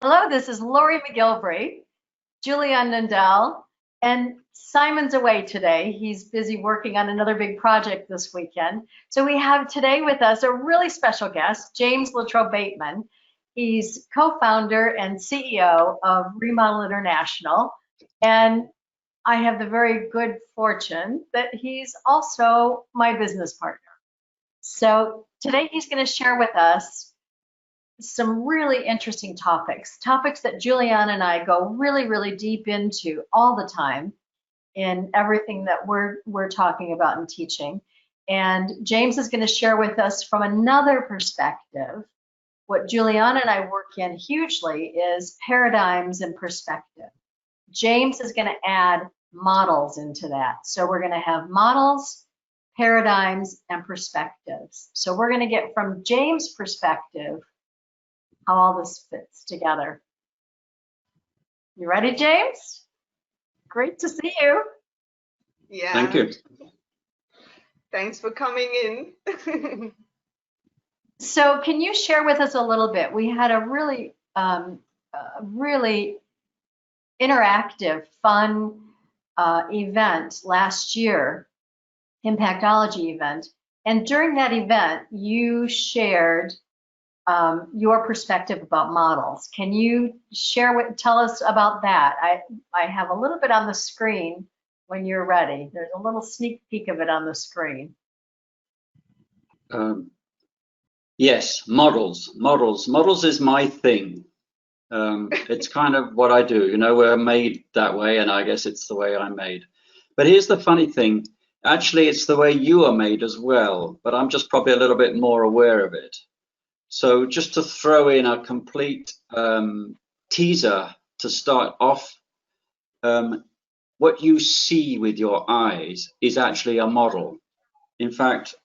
Hello, this is Lorrie MacGilvray, Juliane Nendel, and Simon's away today. He's busy working on another big project this weekend. So we have today with us a really special guest, James LaTrobe-Bateman. He's co-founder and CEO of ReModel International. And I have the very good fortune that he's also my business partner. So today he's going to share with us some really interesting topics that Juliane and I go really deep into all the time in everything that we're talking about and teaching. And James is going to share with us from another perspective. What Juliane and I work in hugely is paradigms and perspective. James is going to add models into that. So we're going to have models, paradigms, and perspectives. So we're going to get from James' perspective how all this fits together. You ready, James? Great to see you. Yeah. Thank you. Thanks for coming in. So can you share with us a little bit? We had a really interactive, fun event last year, Impactology event. And during that event, you shared your perspective about models. Can you tell us about that? I have a little bit on the screen when you're ready. There's a little sneak peek of it on the screen. Yes, models is my thing. It's kind of what I do. You know, we're made that way, and I guess it's the way I'm made. But here's the funny thing. Actually, it's the way you are made as well, but I'm just probably a little bit more aware of it. So just to throw in a complete teaser to start off, what you see with your eyes is actually a model. In fact,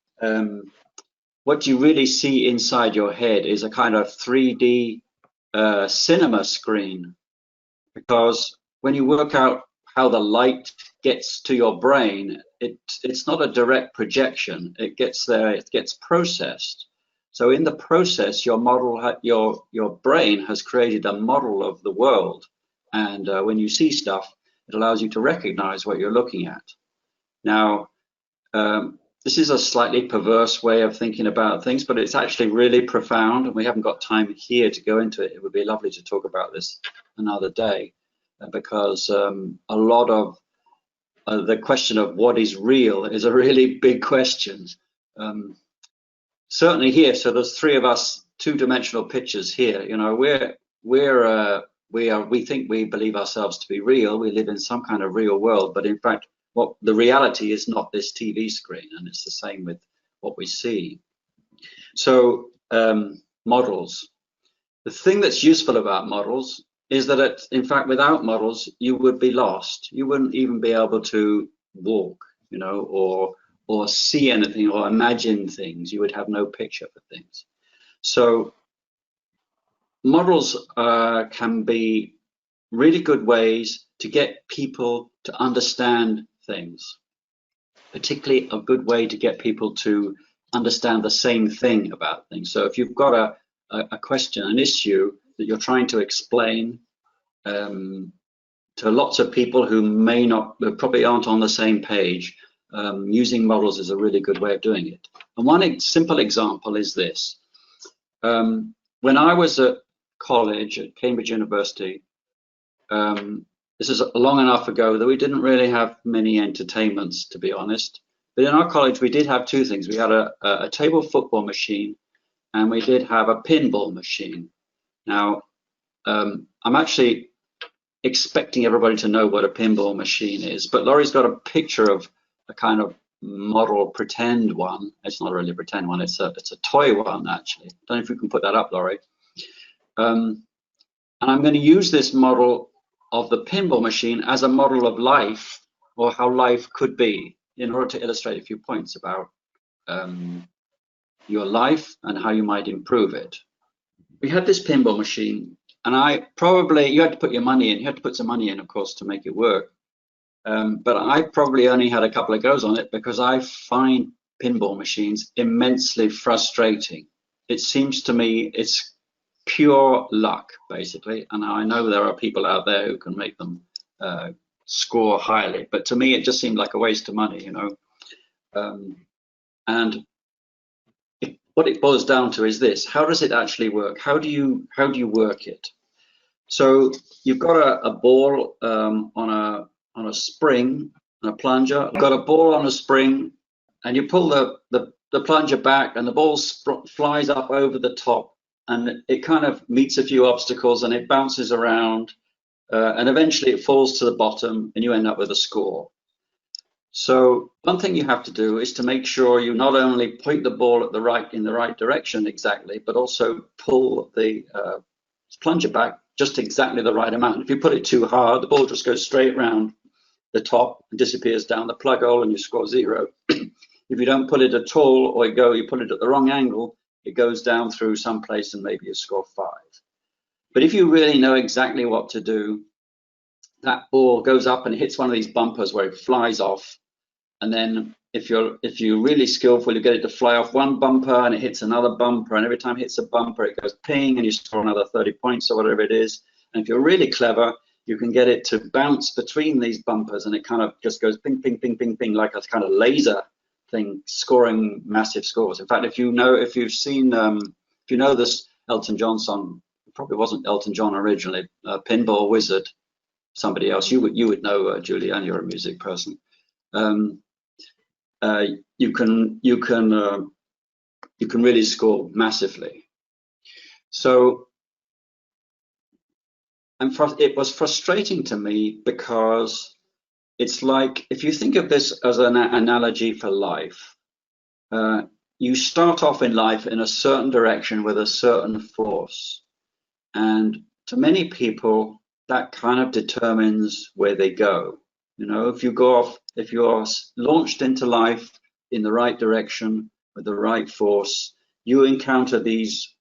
what you really see inside your head is a kind of 3D cinema screen, because when you work out how the light gets to your brain, it's not a direct projection. It gets there, it gets processed. So in the process, your brain has created a model of the world, and when you see stuff, it allows you to recognize what you're looking at. Now, this is a slightly perverse way of thinking about things, but it's actually really profound, and we haven't got time here to go into it. It would be lovely to talk about this another day, because a lot of the question of what is real is a really big question. Certainly here, so there's three of us, two-dimensional pictures here. You know, we think we believe ourselves to be real. We live in some kind of real world, but in fact, what the reality is not this TV screen, and it's the same with what we see. So models. The thing that's useful about models is that in fact, without models, you would be lost. You wouldn't even be able to walk, you know, or see anything or imagine things. You would have no picture for things. So models can be really good ways to get people to understand things, particularly a good way to get people to understand the same thing about things. So if you've got a question, an issue that you're trying to explain to lots of people who probably aren't on the same page, using models is a really good way of doing it. And one simple example is this. When I was at college at Cambridge University, this is long enough ago that we didn't really have many entertainments, to be honest. But in our college, we did have two things. We had a table football machine, and we did have a pinball machine. Now, I'm actually expecting everybody to know what a pinball machine is, but Laurie's got a picture of a kind of model pretend one. It's not really a pretend one, it's a toy one, actually. Don't know if you can put that up, Lorrie. And I'm going to use this model of the pinball machine as a model of life, or how life could be, in order to illustrate a few points about your life and how you might improve it. We had this pinball machine, and you had to put your money in. You had to put some money in, of course, to make it work. But I probably only had a couple of goes on it because I find pinball machines immensely frustrating. It seems to me it's pure luck, basically. And I know there are people out there who can make them score highly, but to me, it just seemed like a waste of money, you know. And what it boils down to is this: how does it actually work? How do you work it? So you've got a ball on a spring, and a plunger. You've got a ball on a spring, and you pull the plunger back, and the ball flies up over the top, and it kind of meets a few obstacles, and it bounces around, and eventually it falls to the bottom, and you end up with a score. So one thing you have to do is to make sure you not only point the ball in the right direction exactly, but also pull the plunger back just exactly the right amount. If you put it too hard, the ball just goes straight round the top and disappears down the plug hole, and you score 0. If you don't put it at all, or you put it at the wrong angle, it goes down through some place and maybe you score 5. But if you really know exactly what to do, that ball goes up and hits one of these bumpers where it flies off. And then if you're really skillful, you get it to fly off one bumper and it hits another bumper, and every time it hits a bumper, it goes ping, and you score another 30 points or whatever it is. And if you're really clever, you can get it to bounce between these bumpers, and it kind of just goes ping, ping, ping, ping, ping, like a kind of laser thing, scoring massive scores. In fact, if you know this Elton John song, it probably wasn't Elton John originally, Pinball Wizard, somebody else, you would know, Juliane, you're a music person. You can really score massively. So, it was frustrating to me, because it's like, if you think of this as an analogy for life, you start off in life in a certain direction with a certain force, and to many people that kind of determines where they go. You know, if you're launched into life in the right direction with the right force, you encounter these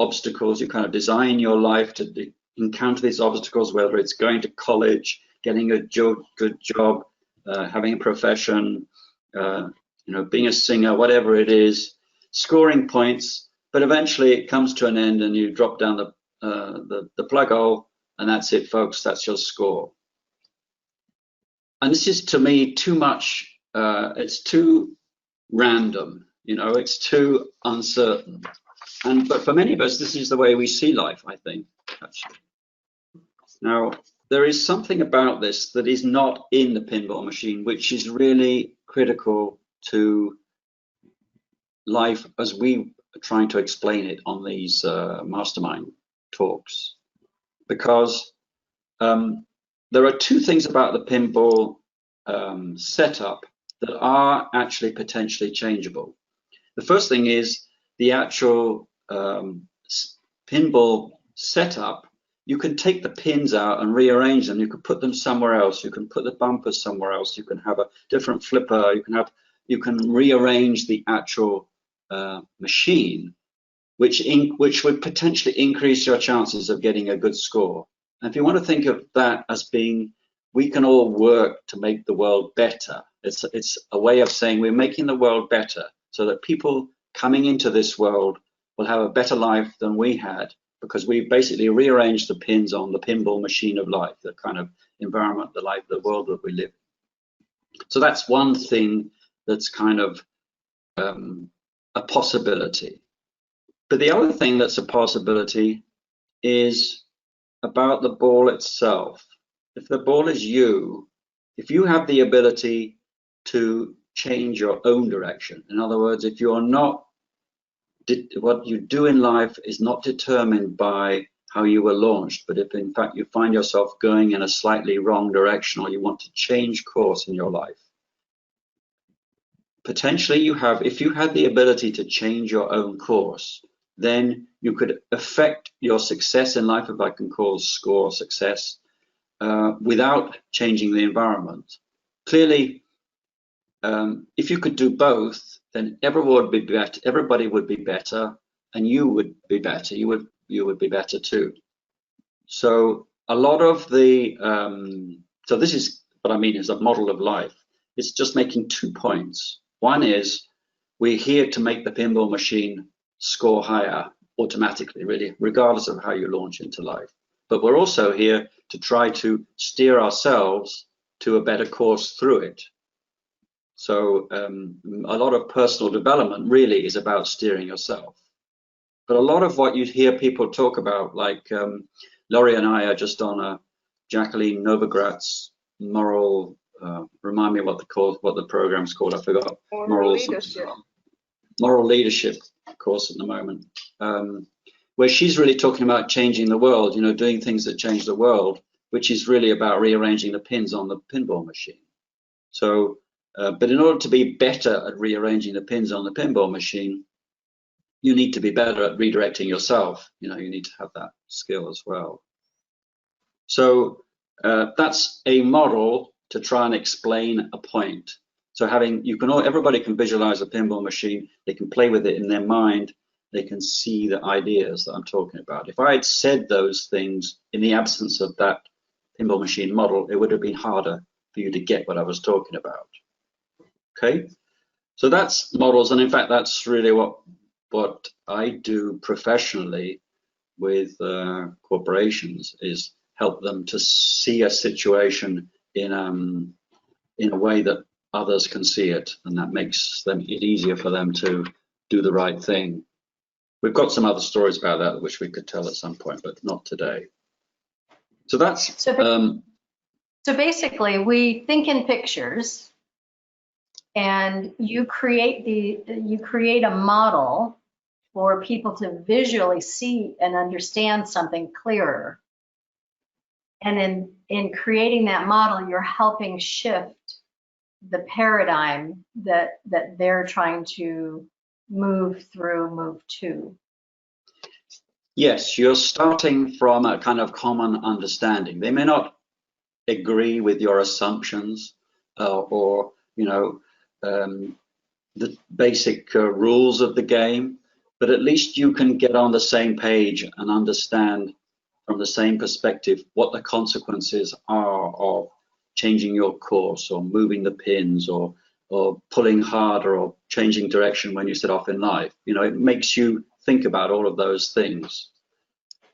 obstacles. You kind of design your life to encounter these obstacles, whether it's going to college, getting a good job, having a profession, you know, being a singer, whatever it is, scoring points. But eventually it comes to an end, and you drop down the plug hole, and that's it, folks. That's your score. And this is, to me, too much. It's too random, you know, it's too uncertain. But for many of us, this is the way we see life, I think, actually. Now, there is something about this that is not in the pinball machine, which is really critical to life as we are trying to explain it on these MasterMind talks. Because there are 2 things about the pinball setup that are actually potentially changeable. The first thing is the actual pinball setup. You can take the pins out and rearrange them. You can put them somewhere else. You can put the bumpers somewhere else. You can have a different flipper. You can rearrange the actual machine, which would potentially increase your chances of getting a good score. And if you want to think of that as being, we can all work to make the world better. It's a way of saying we're making the world better, so that people coming into this world will have a better life than we had, because we basically rearranged the pins on the pinball machine of life, the kind of environment, the world that we live in. So that's one thing that's kind of a possibility. But the other thing that's a possibility is about the ball itself. If the ball is you, if you have the ability to change your own direction, in other words, if you're not, what you do in life is not determined by how you were launched, but if in fact you find yourself going in a slightly wrong direction, or you want to change course in your life, potentially if you had the ability to change your own course, then you could affect your success in life, if I can call score success, without changing the environment. Clearly, if you could do both, then everybody would be better, and you would be better. You would be better too. So a lot of the so this is what I mean is a model of life. It's just making 2 points. One is we're here to make the pinball machine score higher, automatically, really, regardless of how you launch into life. But we're also here to try to steer ourselves to a better course through it. So a lot of personal development really is about steering yourself. But a lot of what you hear people talk about, like Lorrie and I are just on a Jacqueline Novogratz moral, remind me what the program's called, I forgot. Moral leadership. Moral leadership course at the moment, where she's really talking about changing the world, doing things that change the world, which is really about rearranging the pins on the pinball machine. So, but in order to be better at rearranging the pins on the pinball machine, you need to be better at redirecting yourself. You need to have that skill as well. So that's a model to try and explain a point. So everybody can visualize a pinball machine. They can play with it in their mind. They can see the ideas that I'm talking about. If I had said those things in the absence of that pinball machine model, it would have been harder for you to get what I was talking about. Okay, so that's models, and in fact, that's really what I do professionally with corporations, is help them to see a situation in a way that others can see it, and that makes it easier for them to do the right thing. We've got some other stories about that which we could tell at some point, but not today. So that's so basically we think in pictures, and you create a model for people to visually see and understand something clearer. And in creating that model, you're helping shift the paradigm that they're trying to move to. Yes, you're starting from a kind of common understanding. They may not agree with your assumptions or the basic rules of the game, but at least you can get on the same page and understand from the same perspective what the consequences are of changing your course or moving the pins or pulling harder or changing direction when you set off in life. It makes you think about all of those things.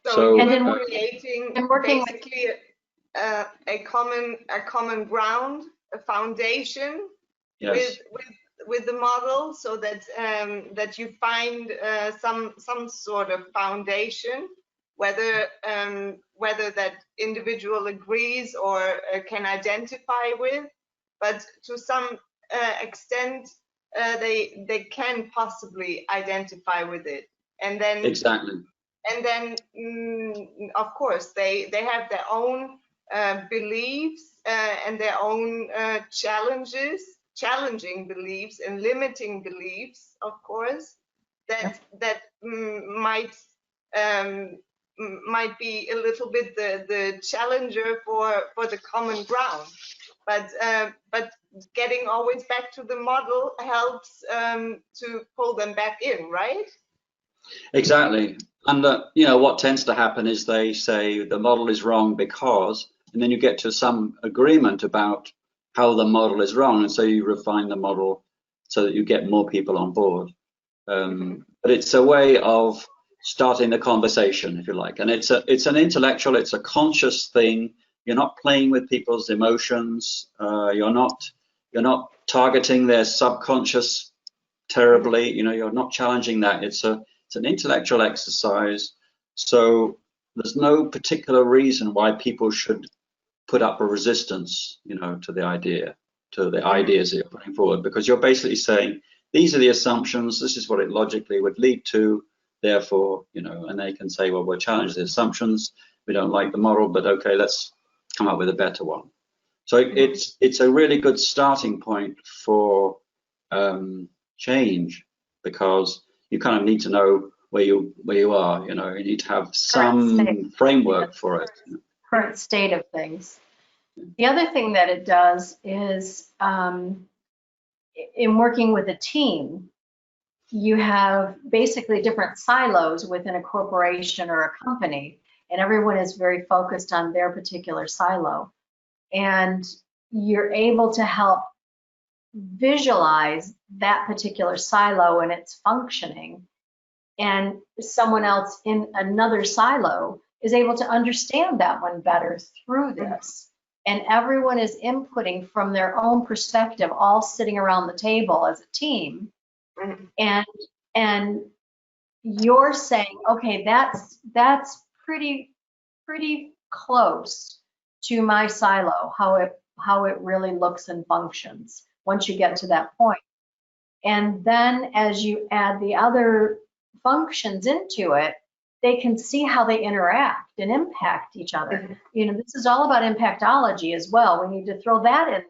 So and then creating basically a common ground, a foundation. Yes. with the model, so that that you find some sort of foundation, whether that individual agrees or can identify with, but to some extent they can possibly identify with it, and then exactly. And then, of course, they have their own beliefs and their own challenging beliefs and limiting beliefs, of course, that might be a little bit the challenger for the common ground. But getting always back to the model helps to pull them back in, right? Exactly. And what tends to happen is they say the model is wrong because, and then you get to some agreement about how the model is wrong, and so you refine the model so that you get more people on board. But it's a way of starting the conversation, if you like, and it's an intellectual, it's a conscious thing. You're not playing with people's emotions. You're not targeting their subconscious terribly. You're not challenging that. It's an intellectual exercise, so there's no particular reason why people should put up a resistance, to the ideas that you're putting forward, because you're basically saying, these are the assumptions, this is what it logically would lead to, therefore, and they can say, well, we'll challenge the assumptions, we don't like the model, but okay, let's come up with a better one. So it's a really good starting point for change, because you kind of need to know where you are. You need to have some framework for it. Current state of things. The other thing that it does is, in working with a team, you have basically different silos within a corporation or a company, and everyone is very focused on their particular silo. And you're able to help visualize that particular silo and its functioning, and someone else in another silo is able to understand that one better through this. And everyone is inputting from their own perspective, all sitting around the table as a team. And you're saying, okay, that's pretty close to my silo, how it really looks and functions once you get to that point. And then as you add the other functions into it, they can see how they interact and impact each other. You know, this is all about impactology as well. We need to throw that in.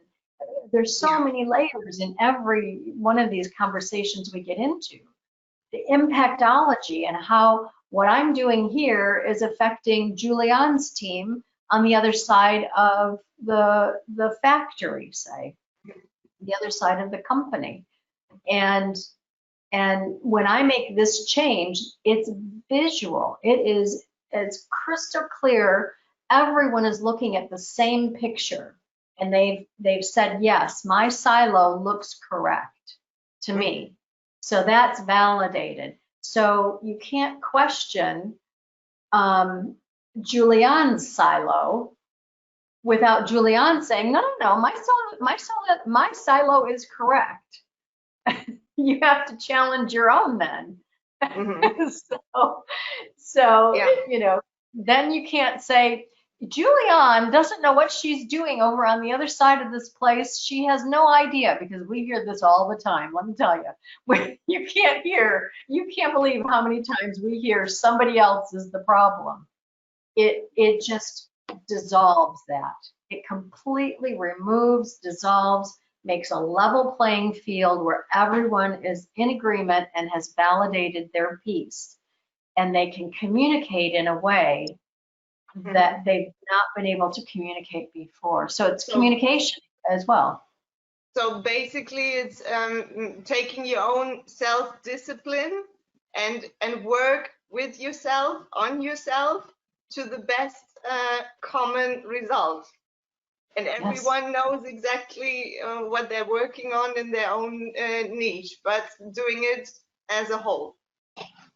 There's so many layers in every one of these conversations we get into. The impactology and how what I'm doing here is affecting Juliane's team on the other side of the factory, say, the other side of the company. And when I make this change, it's visual. It's crystal clear. Everyone is looking at the same picture, and they've said, yes, my silo looks correct to me. So that's validated. So you can't question Juliane's silo without Juliane saying, no, my silo is correct. You have to challenge your own then. So you know, then you can't say, Juliane doesn't know what she's doing over on the other side of this place. She has no idea, because we hear this all the time. Let me tell you, you can't believe how many times we hear somebody else is the problem. It just dissolves that. It completely removes, dissolves, makes a level playing field where everyone is in agreement and has validated their piece, and they can communicate in a way that they've not been able to communicate before. So it's communication as well. So basically it's taking your own self-discipline and work with yourself, on yourself, to the best common result. And everyone knows exactly what they're working on in their own niche, but doing it as a whole.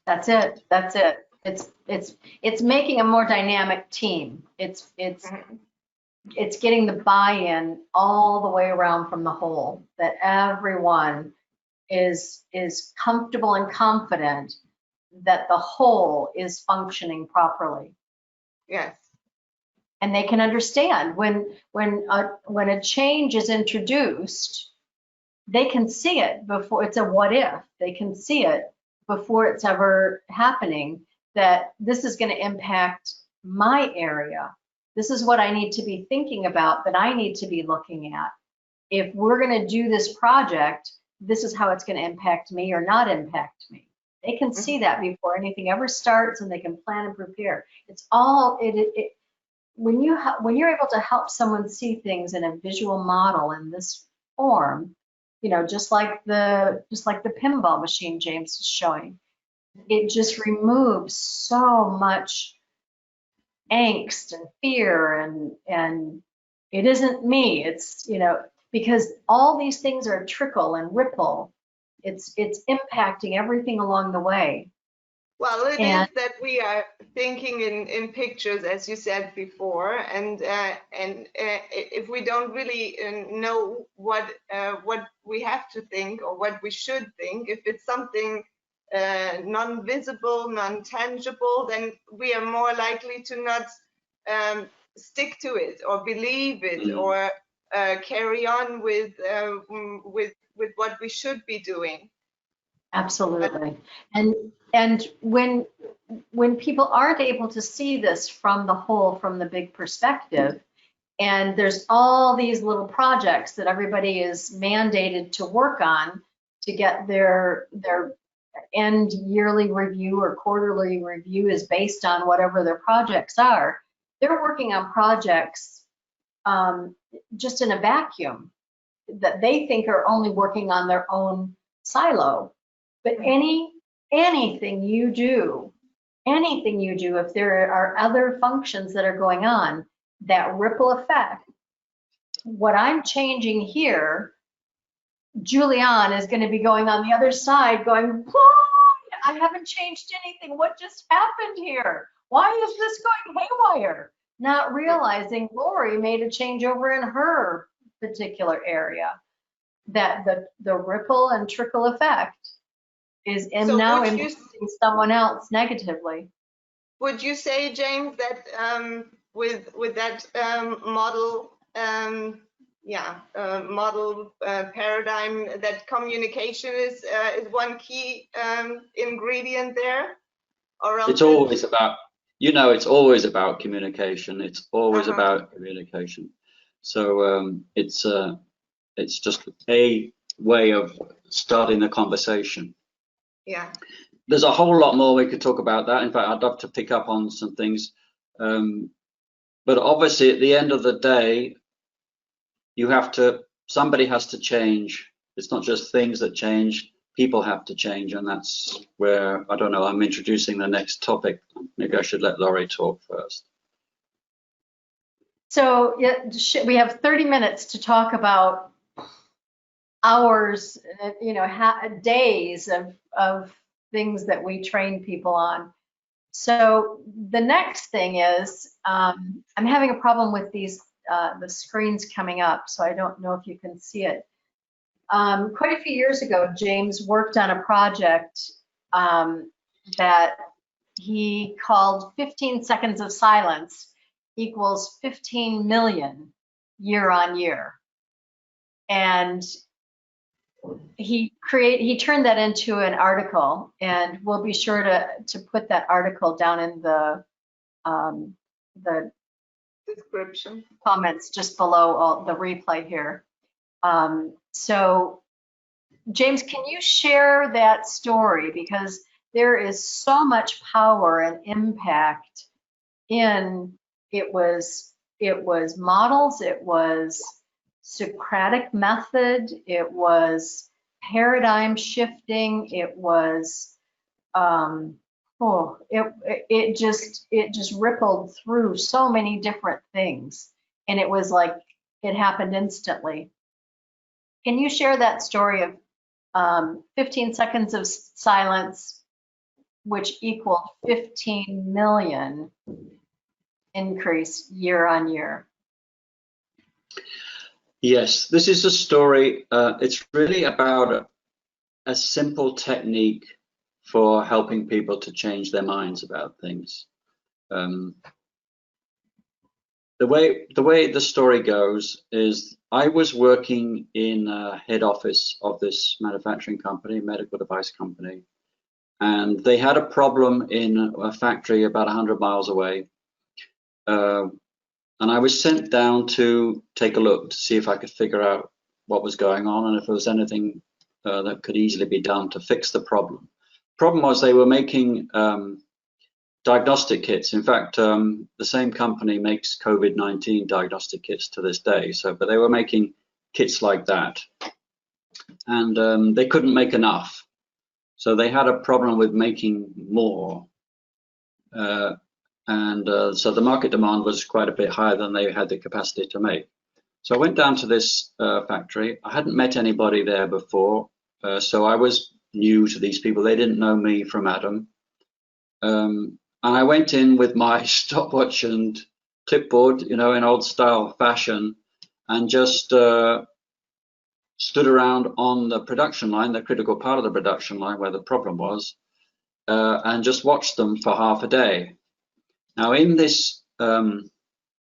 That's it. That's it. It's making a more dynamic team. It's getting the buy-in all the way around from the whole, that everyone is comfortable and confident that the whole is functioning properly. Yes. And they can understand when a change is introduced, they can see it before it's a what if. They can see it before it's ever happening, that this is going to impact my area. This is what I need to be thinking about, that I need to be looking at. If we're going to do this project, this is how it's going to impact me or not impact me. They can see that before anything ever starts, and they can plan and prepare. It's all when you're able to help someone see things in a visual model in this form, you know, just like the pinball machine James is showing, it just removes so much angst and fear, and it isn't me. It's, you know, because all these things are trickle and ripple. It's impacting everything along the way. Well, it is that we are thinking in pictures, as you said before, and if we don't really know what we have to think or what we should think, if it's something non-visible, non-tangible, then we are more likely to not stick to it or believe it or carry on with what we should be doing. Absolutely. And when people aren't able to see this from the whole, from the big perspective, and there's all these little projects that everybody is mandated to work on to get their end yearly review or quarterly review is based on whatever their projects are. They're working on projects just in a vacuum that they think are only working on their own silo. But anything you do, if there are other functions that are going on, that ripple effect, what I'm changing here, Juliane is going to be going on the other side going, whoa, I haven't changed anything. What just happened here? Why is this going haywire? Not realizing Lorrie made a change over in her particular area. That the ripple and trickle effect is So now would you- impacting someone else negatively. Would you say, James, that with that model, model paradigm, that communication is one key ingredient there? Or else It's always about, you know, it's always about communication. It's always about communication. So it's just a way of starting the conversation. Yeah. There's a whole lot more we could talk about that. In fact, I'd love to pick up on some things. But obviously, at the end of the day, somebody has to change. It's not just things that change, people have to change. And that's where, I don't know, I'm introducing the next topic. Maybe I should let Lorrie talk first. So we have 30 minutes to talk about hours, you know, days of things that we train people on. So the next thing is, I'm having a problem with these, the screens coming up, so I don't know if you can see it. Quite a few years ago, James worked on a project that he called 15 seconds of silence equals 15 million year on year. And he turned that into an article, and we'll be sure to put that article down in the Description comments just below the replay here. So James, can you share that story, because there is so much power and impact in it was models, it was Socratic method, it was paradigm shifting, it was it just rippled through so many different things, and it was like it happened instantly. Can you share that story of 15 seconds of silence, which equaled 15 million increase year on year? Yes, this is a story. It's really about a simple technique for helping people to change their minds about things. The way the story goes is, I was working in a head office of this manufacturing company, medical device company, and they had a problem in a factory about 100 miles away. And I was sent down to take a look to see if I could figure out what was going on and if there was anything that could easily be done to fix the problem. Problem was, they were making diagnostic kits. In fact, the same company makes COVID-19 diagnostic kits to this day. But they were making kits like that, and they couldn't make enough. So they had a problem with making more. So the market demand was quite a bit higher than they had the capacity to make. So I went down to this factory. I hadn't met anybody there before, so I was new to these people. They didn't know me from Adam. And I went in with my stopwatch and clipboard, you know, in old style fashion, and just stood around on the production line, the critical part of the production line where the problem was, and just watched them for half a day. Now, in this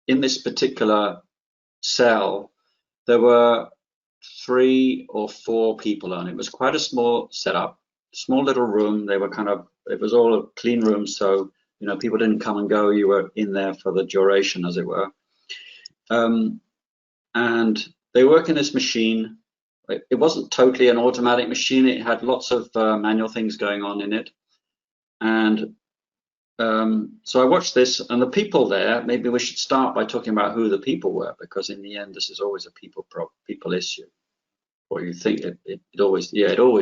particular cell, there were 3 or 4 people, and it was quite a small setup, small little room. They were it was all a clean room, so you know, people didn't come and go. You were in there for the duration, as it were. And they work in this machine. It wasn't totally an automatic machine. It had lots of manual things going on in it. And so I watched this, and the people there, maybe we should start by talking about who the people were, because in the end, this is always a people issue. Or you think it always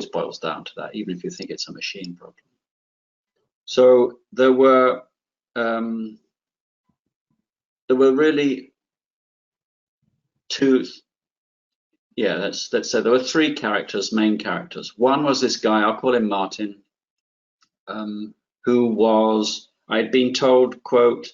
boils down to that, even if you think it's a machine problem. So there were really let's say there were 3 characters, main characters. One was this guy, I'll call him Martin. who was, I'd been told, quote,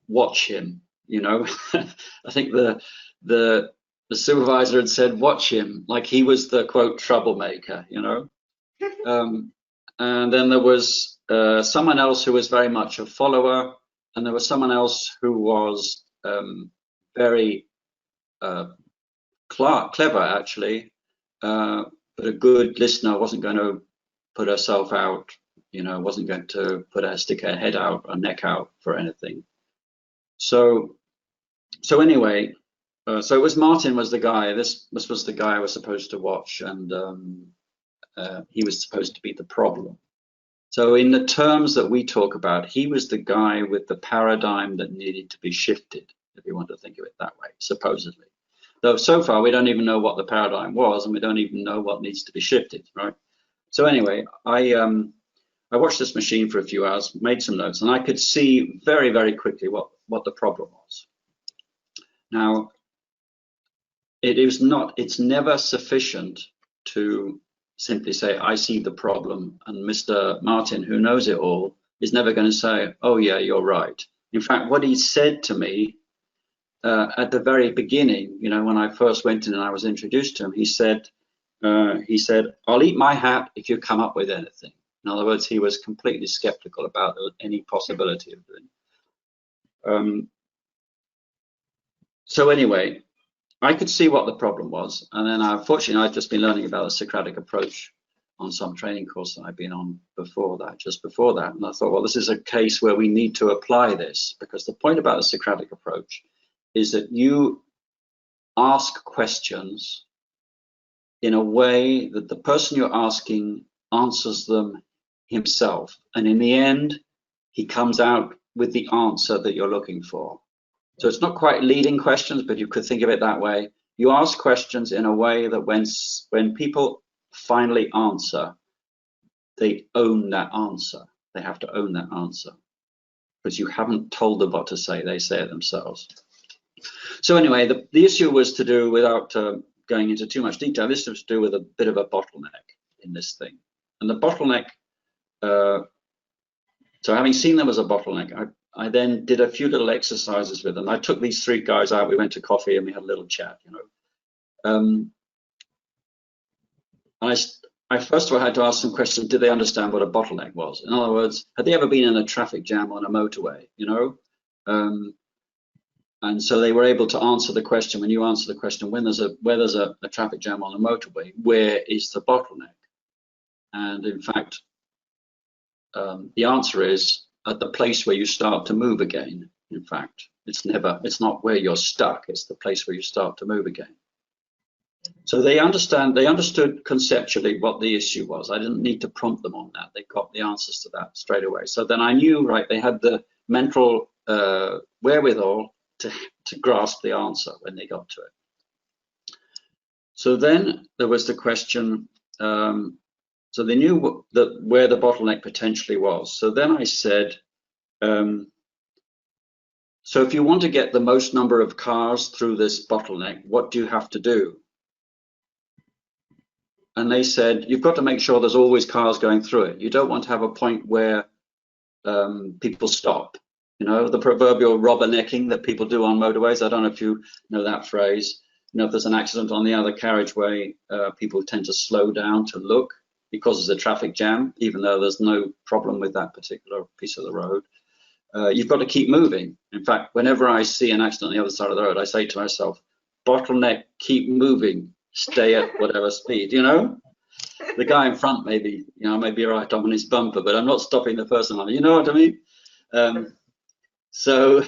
watch him, you know. I think the supervisor had said, watch him, like he was the, quote, troublemaker, you know. And then there was someone else who was very much a follower, and there was someone else who was very clever, actually, but a good listener, wasn't going to put herself out, you know, wasn't going to stick her head out or neck out for anything. So anyway, so it was Martin was the guy. This was the guy I was supposed to watch, and he was supposed to be the problem. So in the terms that we talk about, he was the guy with the paradigm that needed to be shifted, if you want to think of it that way, supposedly. Though so far we don't even know what the paradigm was, and we don't even know what needs to be shifted, right? So anyway, I watched this machine for a few hours, made some notes, and I could see very, very quickly what the problem was. Now, it's never sufficient to simply say, I see the problem, and Mr. Martin, who knows it all, is never going to say, oh yeah, you're right. In fact, what he said to me at the very beginning, you know, when I first went in and I was introduced to him, he said, I'll eat my hat if you come up with anything. In other words, he was completely skeptical about any possibility of doing. So anyway, I could see what the problem was, and then unfortunately I'd just been learning about the Socratic Approach on some training course that I'd been on just before that, and I thought, well, this is a case where we need to apply this, because the point about the Socratic Approach is that you ask questions in a way that the person you're asking answers them himself, and in the end he comes out with the answer that you're looking for. So it's not quite leading questions, but you could think of it that way. You ask questions in a way that when people finally answer, they own that answer. They have to own that answer, because you haven't told them what to say, they say it themselves. So anyway, the issue was to do, without going into too much detail, this was to do with a bit of a bottleneck in this thing. And the bottleneck, so having seen them as a bottleneck, I then did a few little exercises with them. I took these three guys out, we went to coffee and we had a little chat, you know. I first of all had to ask them questions. Did they understand what a bottleneck was? In other words, had they ever been in a traffic jam on a motorway, you know? And so they were able to answer the question. When you answer the question, where there's a traffic jam on a motorway, where is the bottleneck? And in fact, the answer is at the place where you start to move again. In fact, it's not where you're stuck, it's the place where you start to move again. So they understood conceptually what the issue was. I didn't need to prompt them on that. They got the answers to that straight away. So then I knew, right, they had the mental wherewithal to grasp the answer when they got to it. So then there was the question, so they knew where the bottleneck potentially was. So then I said, so if you want to get the most number of cars through this bottleneck, what do you have to do? And they said, you've got to make sure there's always cars going through it. You don't want to have a point where people stop. You know, the proverbial rubbernecking that people do on motorways. I don't know if you know that phrase. You know, if there's an accident on the other carriageway, people tend to slow down to look because there's a traffic jam, even though there's no problem with that particular piece of the road. You've got to keep moving. In fact, whenever I see an accident on the other side of the road, I say to myself, bottleneck, keep moving, stay at whatever speed, you know? The guy in front may be right on his bumper, but I'm not stopping the person on it, you know what I mean? So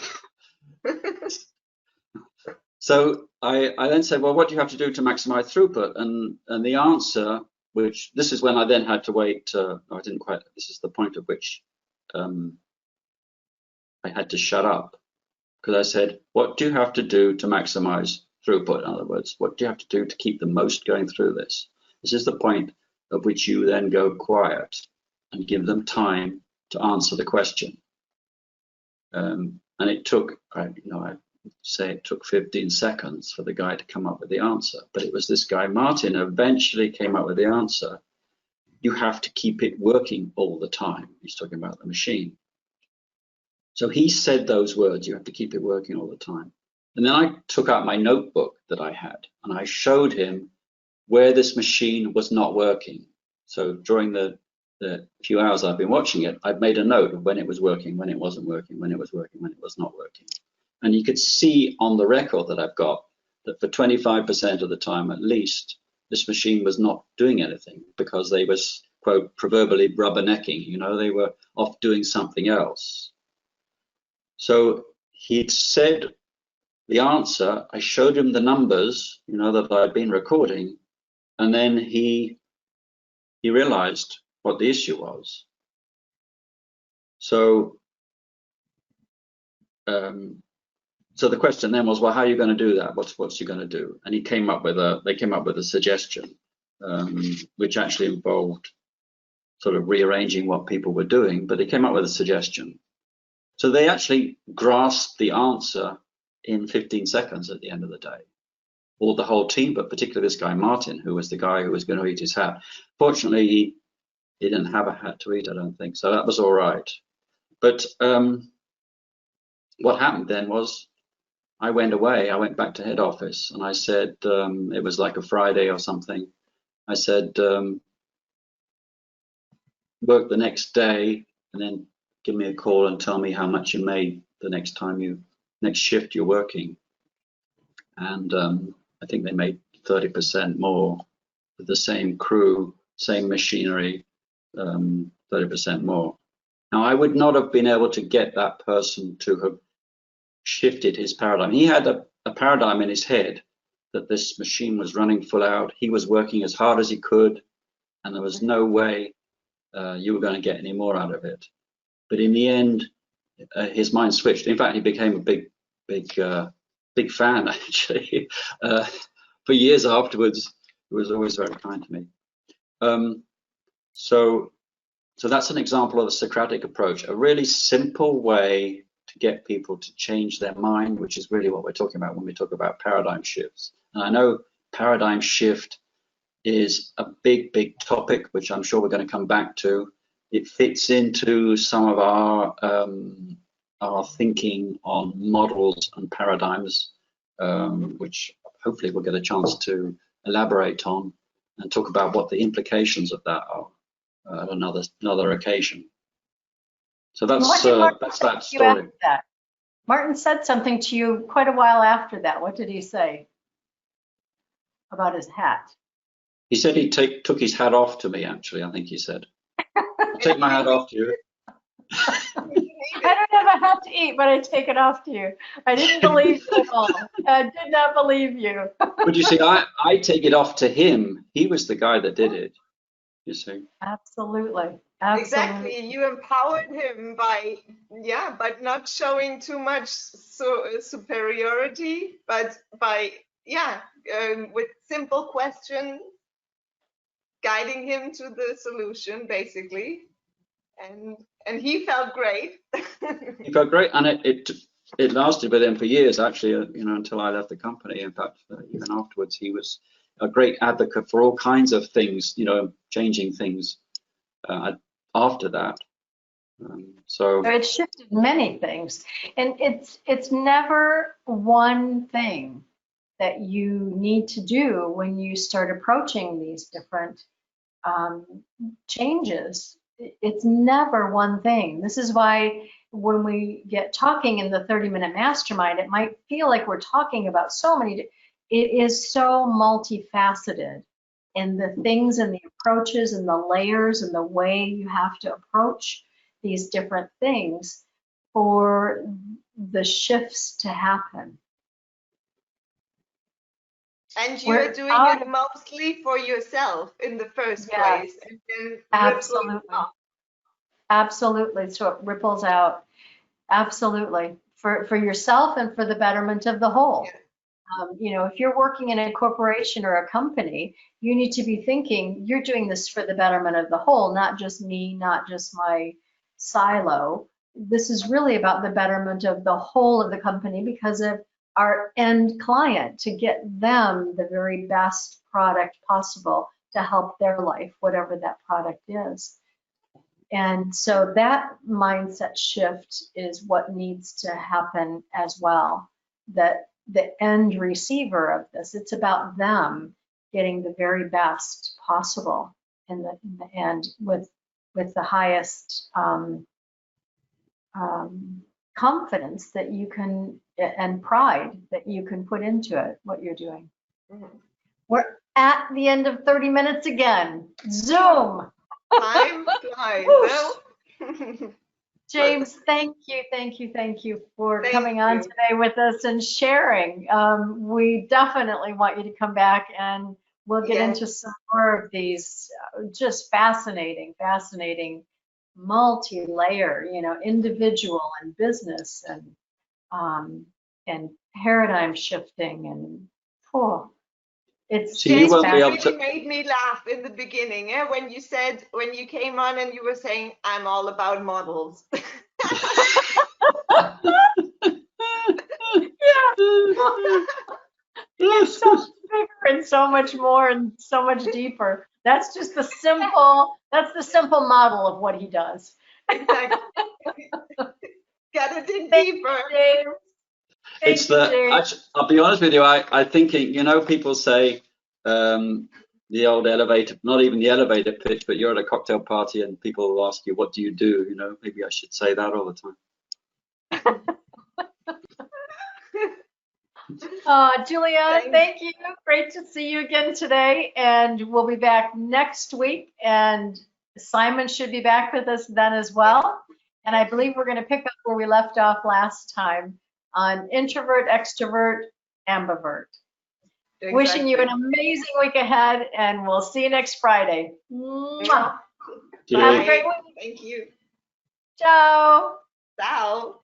I then said, well, what do you have to do to maximize throughput? And the answer, which this is when I then had to wait, no, I didn't quite, this is the point at which I had to shut up, because I said, what do you have to do to maximize throughput? In other words, what do you have to do to keep the most going through this? This is the point at which you then go quiet and give them time to answer the question. And it took, I'd say it took 15 seconds for the guy to come up with the answer. But it was this guy, Martin, eventually came up with the answer. you have to keep it working all the time. He's talking about the machine. So he said those words, you have to keep it working all the time. And then I took out my notebook that I had and I showed him where this machine was not working. So during the few hours I've been watching it, I've made a note of when it was working, when it wasn't working, when it was working, when it was not working. And you could see on the record that I've got that for 25% of the time at least, this machine was not doing anything because they was, quote, proverbially rubbernecking, you know, they were off doing something else. So he'd said the answer, I showed him the numbers, you know, that I'd been recording, and then he realized what the issue was. So, so the question then was, well, how are you going to do that? What's you going to do? And he came up with they came up with a suggestion, which actually involved sort of rearranging what people were doing, but they came up with a suggestion. So they actually grasped the answer in 15 seconds at the end of the day. Or the whole team, but particularly this guy, Martin, who was the guy who was going to eat his hat. Fortunately, he didn't have a hat to eat, I don't think, so that was all right. But what happened then was I went away, I went back to head office, and I said, it was like a Friday or something, I said, work the next day and then give me a call and tell me how much you made the next shift you're working. And I think they made 30% more with the same crew, same machinery, 30% more. Now, I would not have been able to get that person to have shifted his paradigm. He had a paradigm in his head that this machine was running full out. He was working as hard as he could, and there was no way you were going to get any more out of it. But in the end, his mind switched. In fact, he became a big fan, actually. For years afterwards, he was always very kind to me. So that's an example of the Socratic approach, a really simple way to get people to change their mind, which is really what we're talking about when we talk about paradigm shifts. And I know paradigm shift is a big topic, which I'm sure we're going to come back to. It fits into some of our thinking on models and paradigms, which hopefully we'll get a chance to elaborate on and talk about what the implications of that are at another occasion. So that's that story. That? Martin said something to you quite a while after that. What did he say about his hat? He said he took his hat off to me, actually, I think he said. I'll take my hat off to you. I don't have a hat to eat, but I take it off to you. I didn't believe you at all. I did not believe you. But you see, I take it off to him. He was the guy that did it, you see. Absolutely. Exactly. You empowered him by not showing too much superiority, but by, with simple questions, guiding him to the solution, basically. And he felt great. He felt great, and it lasted with him for years, actually, until I left the company. In fact, even afterwards, he was a great advocate for all kinds of things, changing things after that. So it shifted many things, and it's never one thing that you need to do when you start approaching these different changes. It's never one thing. This is why when we get talking in the 30-minute mastermind, it might feel like we're talking about so many. It is so multifaceted, and the things and the approaches and the layers and the way you have to approach these different things for the shifts to happen. And you're doing it mostly for yourself in the first place. And then Absolutely. So it ripples out. Absolutely. For yourself and for the betterment of the whole. Yeah. If you're working in a corporation or a company, you need to be thinking you're doing this for the betterment of the whole, not just me, not just my silo. This is really about the betterment of the whole of the company because of our end client, to get them the very best product possible to help their life, whatever that product is. And so that mindset shift is what needs to happen as well, that the end receiver of this, it's about them getting the very best possible in the end with the highest confidence that you can, and pride that you can put into it, what you're doing. We're at the end of 30 minutes again. Zoom. Time flies. James, thank you for coming on today with us and sharing. We definitely want you to come back, and we'll get into some more of these just fascinating, multi-layer, individual and business and paradigm shifting, and it's So you won't be able really made me laugh in the beginning, when you came on and you were saying, I'm all about models. It's so much bigger and so much more and so much deeper. That's just the simple model of what he does. Exactly. Got to dig deeper. I'll be honest with you, I thinking, people say the old elevator, not even the elevator pitch, but you're at a cocktail party and people will ask you, what do you do? Maybe I should say that all the time. Juliane, thank you. Great to see you again today. And we'll be back next week. And Simon should be back with us then as well. And I believe we're going to pick up where we left off last time on introvert, extrovert, ambivert. Exactly. Wishing you an amazing week ahead, and we'll see you next Friday. Mwah. Have a great week. Thank you. Ciao. Ciao.